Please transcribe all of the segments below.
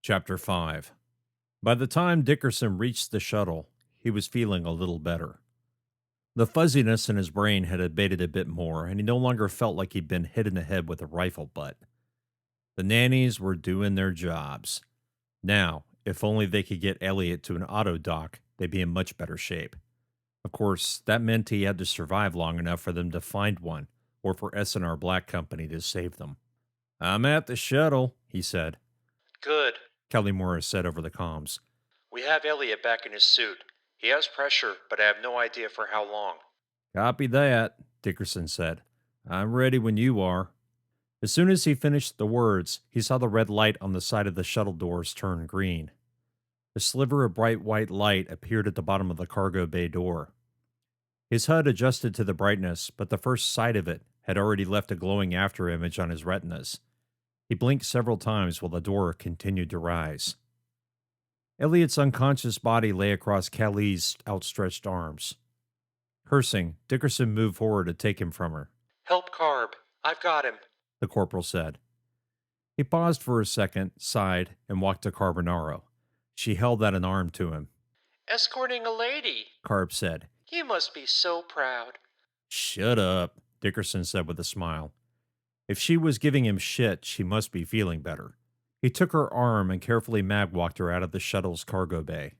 Chapter 5. By the time Dickerson reached the shuttle, he was feeling a little better. The fuzziness in his brain had abated a bit more, and he no longer felt like he'd been hit in the head with a rifle butt. The nannies were doing their jobs. Now, if only they could get Elliot to an auto dock, they'd be in much better shape. Of course, that meant he had to survive long enough for them to find one, or for S&R Black Company to save them. "I'm at the shuttle," he said. Good. Kelly Morris said over the comms. We have Elliot back in his suit. He has pressure, but I have no idea for how long. "Copy that," Dickerson said. "I'm ready when you are." As soon as he finished the words, he saw the red light on the side of the shuttle doors turn green. A sliver of bright white light appeared at the bottom of the cargo bay door. His HUD adjusted to the brightness, but the first sight of it had already left a glowing afterimage on his retinas. He blinked several times while the door continued to rise. Elliot's unconscious body lay across Callie's outstretched arms. Cursing, Dickerson moved forward to take him from her. Help Carb. I've got him. The corporal said. He paused for a second, sighed, and walked to Carbonaro. She held out an arm to him. Escorting a lady, Carb said. You must be so proud. "Shut up," Dickerson said with a smile. If she was giving him shit, she must be feeling better. He took her arm and carefully mag-walked her out of the shuttle's cargo bay.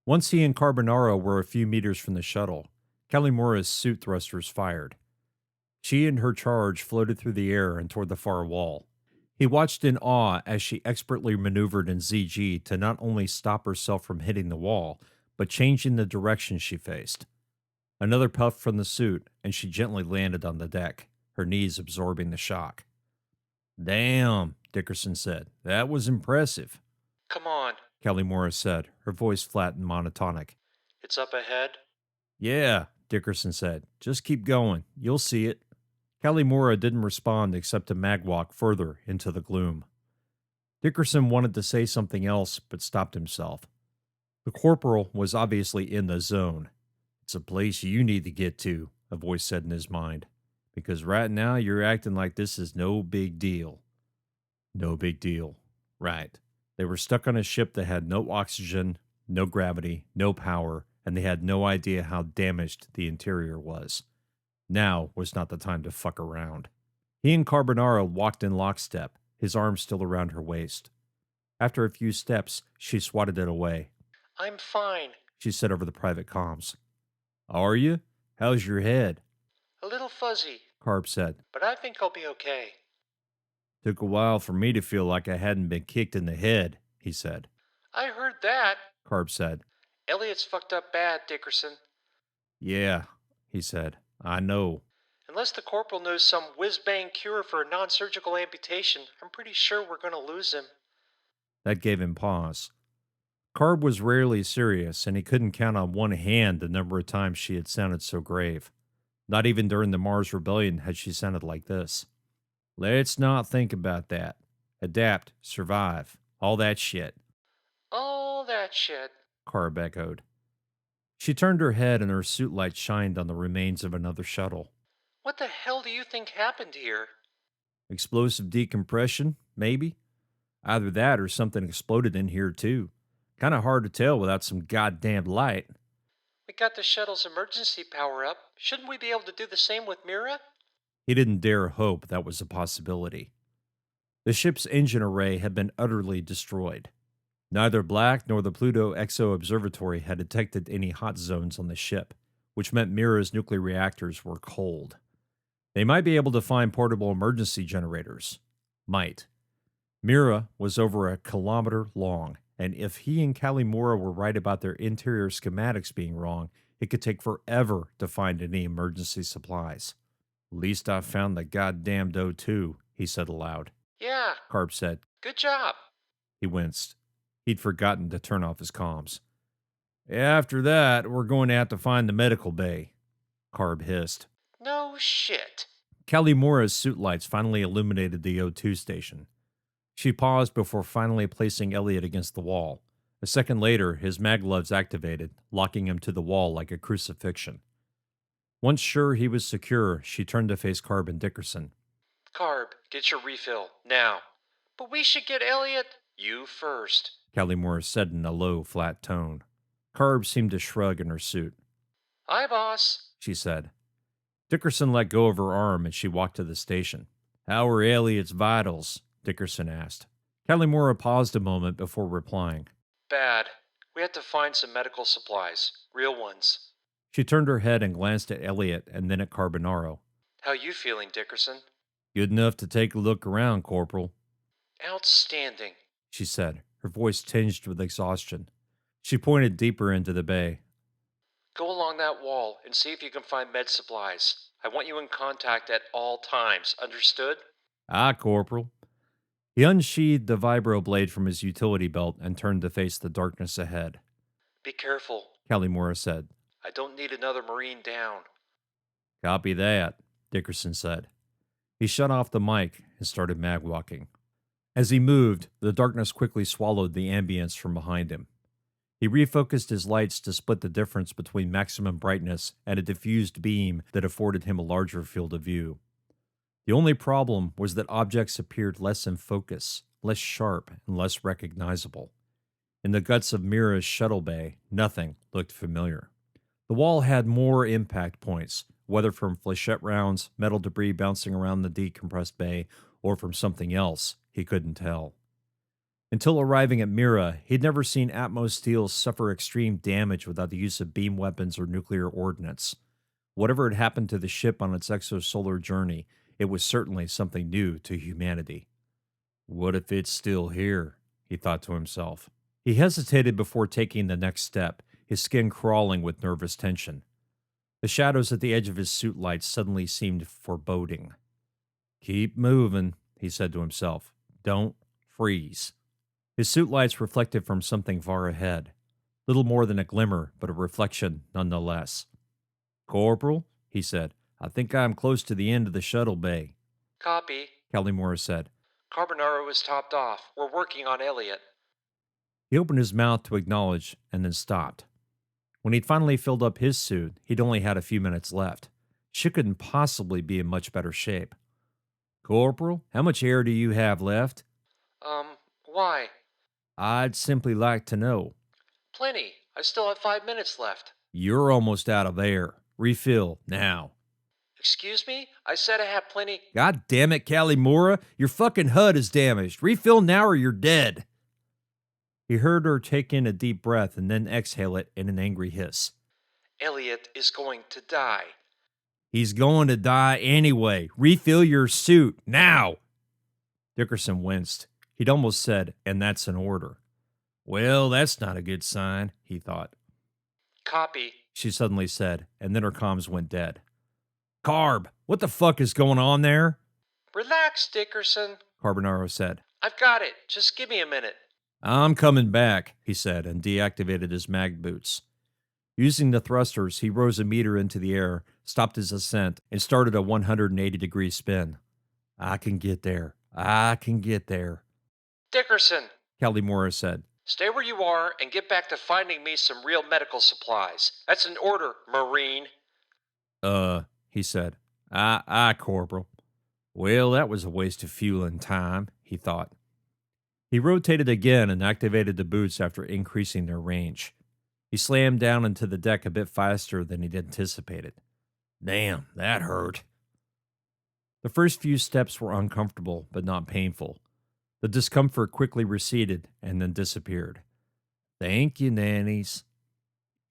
Once he and Carbonaro were a few meters from the shuttle, Kalimura's suit thrusters fired. She and her charge floated through the air and toward the far wall. He watched in awe as she expertly maneuvered in ZG to not only stop herself from hitting the wall, but changing the direction she faced. Another puff from the suit, and she gently landed on the deck, her knees absorbing the shock. "Damn," Dickerson said. "That was impressive." Come on. Kelly Morris said, her voice flat and monotonic. It's up ahead. "Yeah," Dickerson said. "Just keep going. You'll see it." Kalimura didn't respond except to magwalk further into the gloom. Dickerson wanted to say something else, but stopped himself. The corporal was obviously in the zone. "It's a place you need to get to," a voice said in his mind, "because right now you're acting like this is no big deal." No big deal. Right. They were stuck on a ship that had no oxygen, no gravity, no power, and they had no idea how damaged the interior was. Now was not the time to fuck around. He and Carbonaro walked in lockstep, his arm still around her waist. After a few steps, she swatted it away. I'm fine. She said over the private comms. "Are you? How's your head?" A little fuzzy, Carb said. but I think I'll be okay. "Took a while for me to feel like I hadn't been kicked in the head," he said. I heard that. Carb said. Elliot's fucked up bad, Dickerson. "Yeah," he said. "I know." Unless the corporal knows some whiz-bang cure for a non-surgical amputation, I'm pretty sure we're going to lose him. That gave him pause. Carb was rarely serious, and he couldn't count on one hand the number of times she had sounded so grave. Not even during the Mars Rebellion had she sounded like this. "Let's not think about that. Adapt, survive, all that shit," All that shit. Carb echoed. She turned her head and her suit light shined on the remains of another shuttle. What the hell do you think happened here? Explosive decompression, maybe? Either that or something exploded in here too. Kinda hard to tell without some goddamn light. We got the shuttle's emergency power up. Shouldn't we be able to do the same with Mira? He didn't dare hope that was a possibility. The ship's engine array had been utterly destroyed. Neither Black nor the Pluto Exo Observatory had detected any hot zones on the ship, which meant Mira's nuclear reactors were cold. They might be able to find portable emergency generators. Might. Mira was over a kilometer long, and if he and Kalimura were right about their interior schematics being wrong, it could take forever to find any emergency supplies. "At least I found the goddamned O2, he said aloud. Yeah, Carb said. good job. He winced. He'd forgotten to turn off his comms. "After that, we're going to have to find the medical bay," Carb hissed. No shit. Kalimura's suit lights finally illuminated the O2 station. She paused before finally placing Elliot against the wall. A second later, his mag gloves activated, locking him to the wall like a crucifixion. Once sure he was secure, she turned to face Carb and Dickerson. Carb, get your refill, now. But we should get Elliot. You first. Callie said in a low, flat tone. Carb seemed to shrug in her suit. Hi, boss. She said. Dickerson let go of her arm and she walked to the station. How are Elliot's vitals? Dickerson asked. Callie paused a moment before replying. Bad. We had to find some medical supplies. Real ones. She turned her head and glanced at Elliot and then at Carbonaro. How you feeling, Dickerson? Good enough to take a look around, Corporal, Outstanding. she said, her voice tinged with exhaustion. She pointed deeper into the bay. Go along that wall and see if you can find med supplies. I want you in contact at all times, understood? Aye, Corporal. He unsheathed the vibro blade from his utility belt and turned to face the darkness ahead. Be careful, Callie said. I don't need another Marine down. Copy that, Dickerson said. He shut off the mic and started mag-walking. As he moved, the darkness quickly swallowed the ambience from behind him. He refocused his lights to split the difference between maximum brightness and a diffused beam that afforded him a larger field of view. The only problem was that objects appeared less in focus, less sharp, and less recognizable. In the guts of Mira's shuttle bay, nothing looked familiar. The wall had more impact points, whether from flechette rounds, metal debris bouncing around the decompressed bay, or from something else, he couldn't tell. Until arriving at Mira, he'd never seen Atmos steel suffer extreme damage without the use of beam weapons or nuclear ordnance. Whatever had happened to the ship on its exosolar journey, it was certainly something new to humanity. What if it's still here? He thought to himself. He hesitated before taking the next step, his skin crawling with nervous tension. The shadows at the edge of his suit lights suddenly seemed foreboding. Keep moving, he said to himself. Don't freeze. His suit lights reflected from something far ahead. Little more than a glimmer, but a reflection nonetheless. Corporal, he said, I think I'm close to the end of the shuttle bay. Copy, Callie said. Carbonaro is topped off. We're working on Elliot. He opened his mouth to acknowledge and then stopped. When he'd finally filled up his suit, he'd only had a few minutes left. She couldn't possibly be in much better shape. Corporal, how much air do you have left? Why? I'd simply like to know. Plenty. I still have 5 minutes left. You're almost out of air. Refill, now. Excuse me? I said I have plenty. God damn it, Callie, your fucking HUD is damaged. Refill now or you're dead. He heard her take in a deep breath and then exhale it in an angry hiss. Elliot is going to die. He's going to die anyway. Refill your suit, now. Dickerson winced. He'd almost said, and that's an order. Well, that's not a good sign, he thought. Copy, she suddenly said, and then her comms went dead. Carb, what the fuck is going on there? Relax, Dickerson, Carbonaro said. I've got it. Just give me a minute. I'm coming back, he said, and deactivated his mag boots. Using the thrusters, he rose a meter into the air, stopped his ascent, and started a 180-degree spin. I can get there. I can get there. Dickerson, Callie said. Stay where you are and get back to finding me some real medical supplies. That's an order, Marine. He said. Aye, Corporal. Well, that was a waste of fuel and time, he thought. He rotated again and activated the boots after increasing their range. He slammed down into the deck a bit faster than he'd anticipated. Damn, that hurt. The first few steps were uncomfortable, but not painful. The discomfort quickly receded and then disappeared. Thank you, nannies.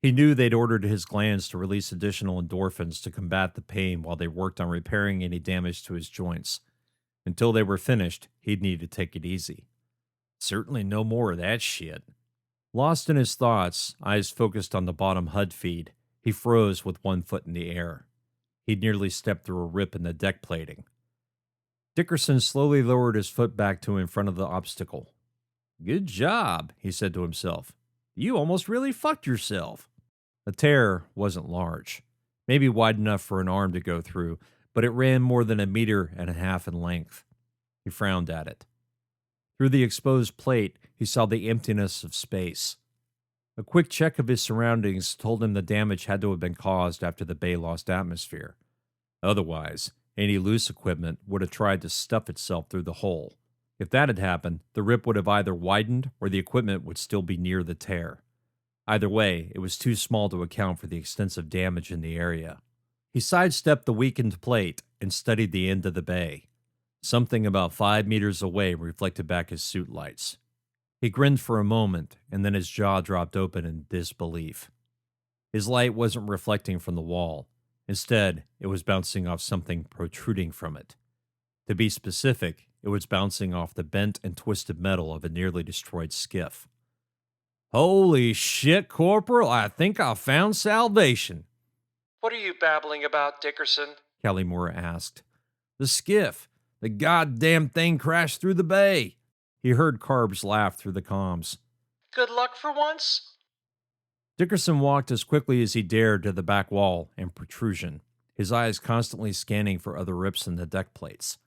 He knew they'd ordered his glands to release additional endorphins to combat the pain while they worked on repairing any damage to his joints. Until they were finished, he'd need to take it easy. Certainly no more of that shit. Lost in his thoughts, eyes focused on the bottom HUD feed, he froze with one foot in the air. He'd nearly stepped through a rip in the deck plating. Dickerson slowly lowered his foot back to in front of the obstacle. Good job, he said to himself. You almost really fucked yourself. The tear wasn't large, maybe wide enough for an arm to go through, but it ran more than 1.5 meters in length. He frowned at it. Through the exposed plate, he saw the emptiness of space. A quick check of his surroundings told him the damage had to have been caused after the bay lost atmosphere. Otherwise, any loose equipment would have tried to stuff itself through the hole. If that had happened, the rip would have either widened or the equipment would still be near the tear. Either way, it was too small to account for the extensive damage in the area. He sidestepped the weakened plate and studied the end of the bay. Something about 5 meters away reflected back his suit lights. He grinned for a moment, and then his jaw dropped open in disbelief. His light wasn't reflecting from the wall. Instead, it was bouncing off something protruding from it. To be specific, it was bouncing off the bent and twisted metal of a nearly destroyed skiff. "Holy shit, Corporal, I think I found salvation." What are you babbling about, Dickerson? Mira asked. "The skiff. The goddamn thing crashed through the bay." He heard Carbs laugh through the comms. Good luck for once? Dickerson walked as quickly as he dared to the back wall and protrusion, his eyes constantly scanning for other rips in the deck plates.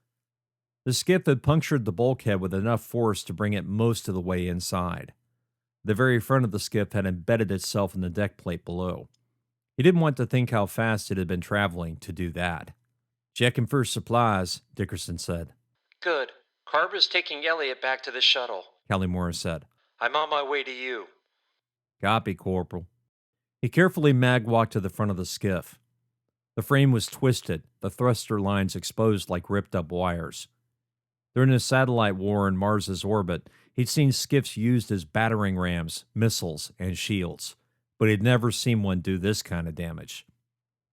The skiff had punctured the bulkhead with enough force to bring it most of the way inside. The very front of the skiff had embedded itself in the deck plate below. He didn't want to think how fast it had been traveling to do that. "Checking for supplies," Dickerson said. Good. Carb is taking Elliot back to the shuttle. Mira said. I'm on my way to you. "Copy, Corporal." He carefully mag-walked to the front of the skiff. The frame was twisted, the thruster lines exposed like ripped-up wires. During the satellite war in Mars's orbit, he'd seen skiffs used as battering rams, missiles, and shields, but he'd never seen one do this kind of damage.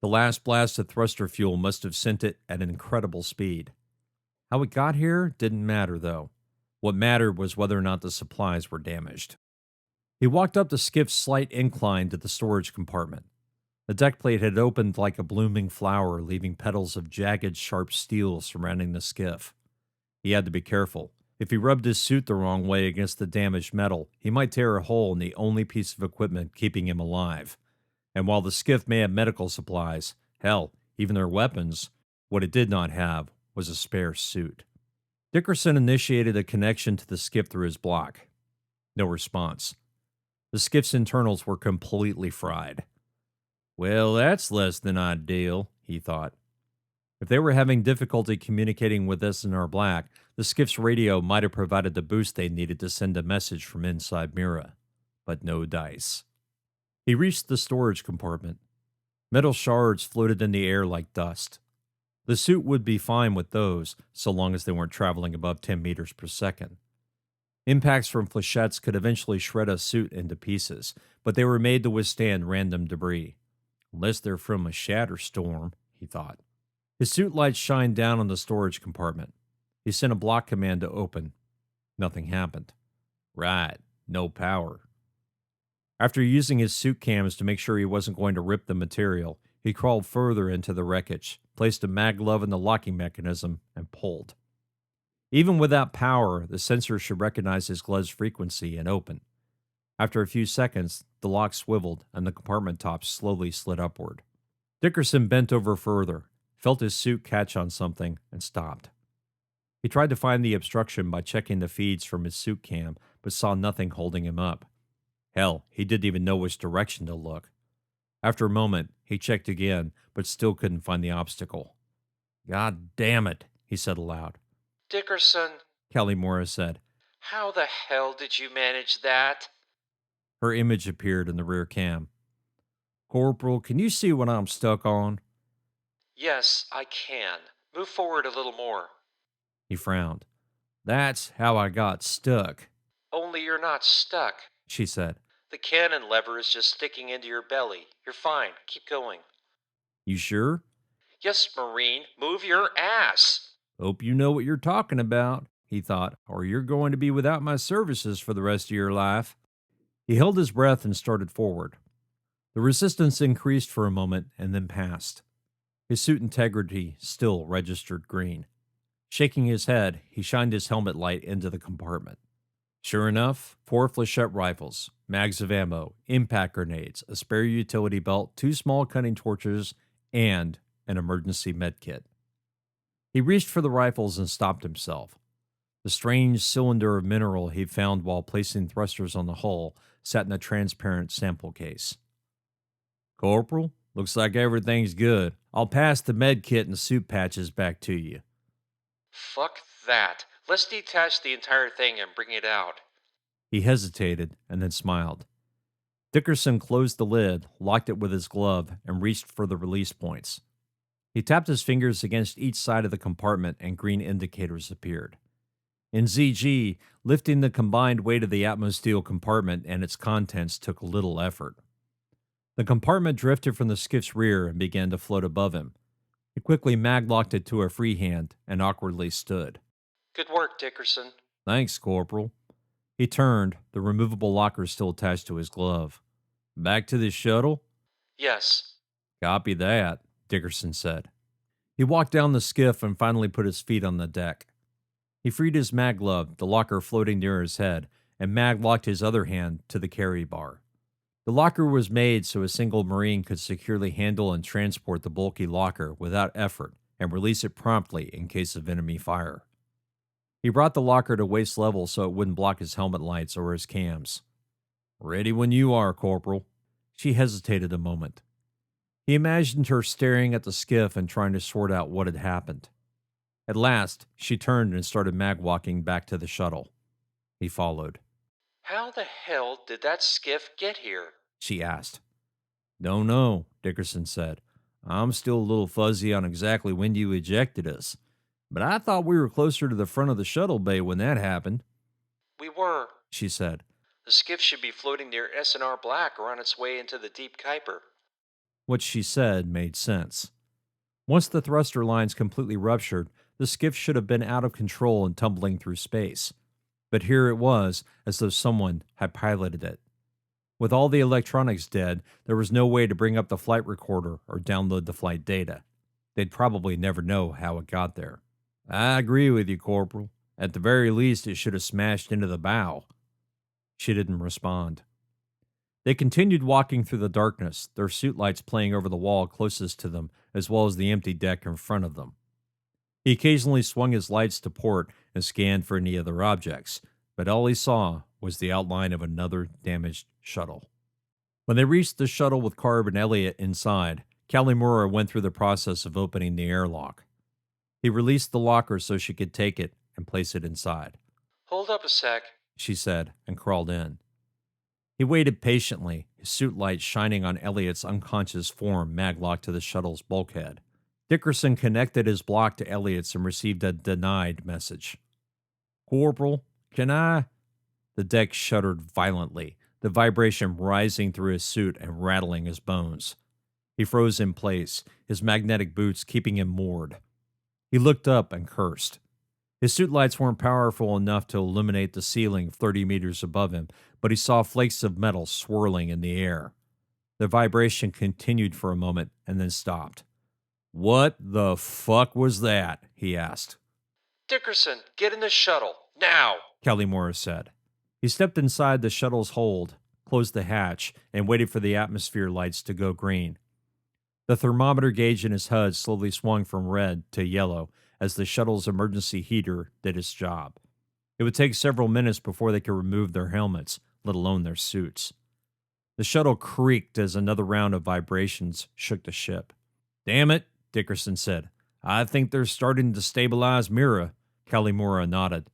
The last blast of thruster fuel must have sent it at an incredible speed. How it got here didn't matter, though. What mattered was whether or not the supplies were damaged. He walked up the skiff's slight incline to the storage compartment. The deck plate had opened like a blooming flower, leaving petals of jagged, sharp steel surrounding the skiff. He had to be careful. If he rubbed his suit the wrong way against the damaged metal, he might tear a hole in the only piece of equipment keeping him alive. And while the skiff may have medical supplies, hell, even their weapons, what it did not have was a spare suit. Dickerson initiated a connection to the skiff through his block. No response. The skiff's internals were completely fried. "Well, that's less than ideal," he thought. If they were having difficulty communicating with S&R Black, the skiff's radio might have provided the boost they needed to send a message from inside Mira. But no dice. He reached the storage compartment. Metal shards floated in the air like dust. The suit would be fine with those, so long as they weren't traveling above 10 meters per second. Impacts from flechettes could eventually shred a suit into pieces, but they were made to withstand random debris. Unless they're from a shatter storm, he thought. His suit lights shined down on the storage compartment. He sent a block command to open. Nothing happened. Right, no power. After using his suit cams to make sure he wasn't going to rip the material, he crawled further into the wreckage, placed a mag glove in the locking mechanism, and pulled. Even without power, the sensor should recognize his glove's frequency and open. After a few seconds, the lock swiveled and the compartment top slowly slid upward. Dickerson bent over further, felt his suit catch on something, and stopped. He tried to find the obstruction by checking the feeds from his suit cam, but saw nothing holding him up. Hell, he didn't even know which direction to look. After a moment, he checked again, but still couldn't find the obstacle. "God damn it," he said aloud. Dickerson, Mira said. how the hell did you manage that? Her image appeared in the rear cam. "Corporal, can you see what I'm stuck on?" Yes, I can. Move forward a little more. He frowned. "That's how I got stuck," Only you're not stuck. she said. The cannon lever is just sticking into your belly. You're fine. Keep going. "You sure?" Yes, Marine. Move your ass. "Hope you know what you're talking about," he thought, "or you're going to be without my services for the rest of your life." He held his breath and started forward. The resistance increased for a moment and then passed. His suit integrity still registered green. Shaking his head, he shined his helmet light into the compartment. Sure enough, 4 flechette rifles, mags of ammo, impact grenades, a spare utility belt, 2 small cutting torches, and an emergency medkit. He reached for the rifles and stopped himself. The strange cylinder of mineral he found while placing thrusters on the hull sat in a transparent sample case. "Corporal, looks like everything's good. I'll pass the med kit and suit patches back to you." Fuck that. Let's detach the entire thing and bring it out. He hesitated and then smiled. Dickerson closed the lid, locked it with his glove, and reached for the release points. He tapped his fingers against each side of the compartment and green indicators appeared. In ZG, lifting the combined weight of the atmosteel compartment and its contents took little effort. The compartment drifted from the skiff's rear and began to float above him. He quickly maglocked it to a free hand and awkwardly stood. Good work, Dickerson. Thanks, Corporal. He turned, the removable locker still attached to his glove. Back to the shuttle? Yes. Copy that, Dickerson said. He walked down the skiff and finally put his feet on the deck. He freed his mag glove, the locker floating near his head, and maglocked his other hand to the carry bar. The locker was made so a single Marine could securely handle and transport the bulky locker without effort and release it promptly in case of enemy fire. He brought the locker to waist level so it wouldn't block his helmet lights or his cams. Ready when you are, Corporal. She hesitated a moment. He imagined her staring at the skiff and trying to sort out what had happened. At last, she turned and started magwalking back to the shuttle. He followed. How the hell did that skiff get here? She asked. Don't know, Dickerson said. I'm still a little fuzzy on exactly when you ejected us. But I thought we were closer to the front of the shuttle bay when that happened. We were, She said. The skiff should be floating near S&R Black or on its way into the deep Kuiper. What she said made sense. Once the thruster lines completely ruptured, the skiff should have been out of control and tumbling through space. But here it was, as though someone had piloted it. With all the electronics dead, there was no way to bring up the flight recorder or download the flight data. They'd probably never know how it got there. I agree with you, Corporal. At the very least, it should have smashed into the bow. She didn't respond. They continued walking through the darkness, their suit lights playing over the wall closest to them, as well as the empty deck in front of them. He occasionally swung his lights to port and scanned for any other objects, but all he saw was the outline of another damaged shuttle. When they reached the shuttle with Carb and Elliot inside, Kalimura went through the process of opening the airlock. He released the locker so she could take it and place it inside. Hold up a sec, she said, and crawled in. He waited patiently, his suit lights shining on Elliot's unconscious form maglocked to the shuttle's bulkhead. Dickerson connected his block to Elliot's and received a denied message. Corporal, can I? The deck shuddered violently, the vibration rising through his suit and rattling his bones. He froze in place, his magnetic boots keeping him moored. He looked up and cursed. His suit lights weren't powerful enough to illuminate the ceiling 30 meters above him, but he saw flakes of metal swirling in the air. The vibration continued for a moment and then stopped. What the fuck was that? He asked. Dickerson, get in the shuttle, now! Kalimura said. He stepped inside the shuttle's hold, closed the hatch, and waited for the atmosphere lights to go green. The thermometer gauge in his HUD slowly swung from red to yellow as the shuttle's emergency heater did its job. It would take several minutes before they could remove their helmets, let alone their suits. The shuttle creaked as another round of vibrations shook the ship. Damn it, Dickerson said. I think they're starting to stabilize Mira. Kalimura nodded.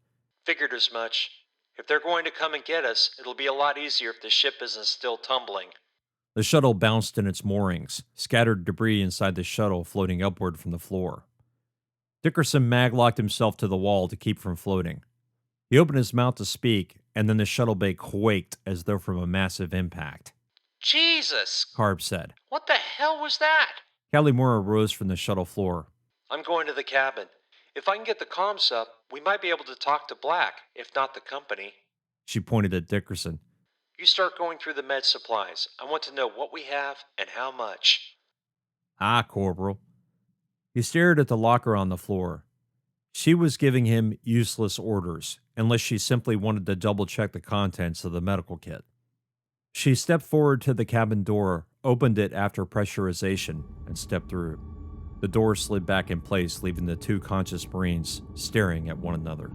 Figured as much. If they're going to come and get us, it'll be a lot easier if the ship isn't still tumbling. The shuttle bounced in its moorings, scattered debris inside the shuttle floating upward from the floor. Dickerson maglocked himself to the wall to keep from floating. He opened his mouth to speak, and then the shuttle bay quaked as though from a massive impact. Jesus! Carb said. What the hell was that? Kalimura rose from the shuttle floor. I'm going to the cabin. If I can get the comms up, we might be able to talk to Black, if not the company. She pointed at Dickerson. You start going through the med supplies. I want to know what we have and how much. Ah, Corporal. He stared at the locker on the floor. She was giving him useless orders, unless she simply wanted to double-check the contents of the medical kit. She stepped forward to the cabin door, opened it after pressurization, and stepped through. The door slid back in place, leaving the two conscious Marines staring at one another.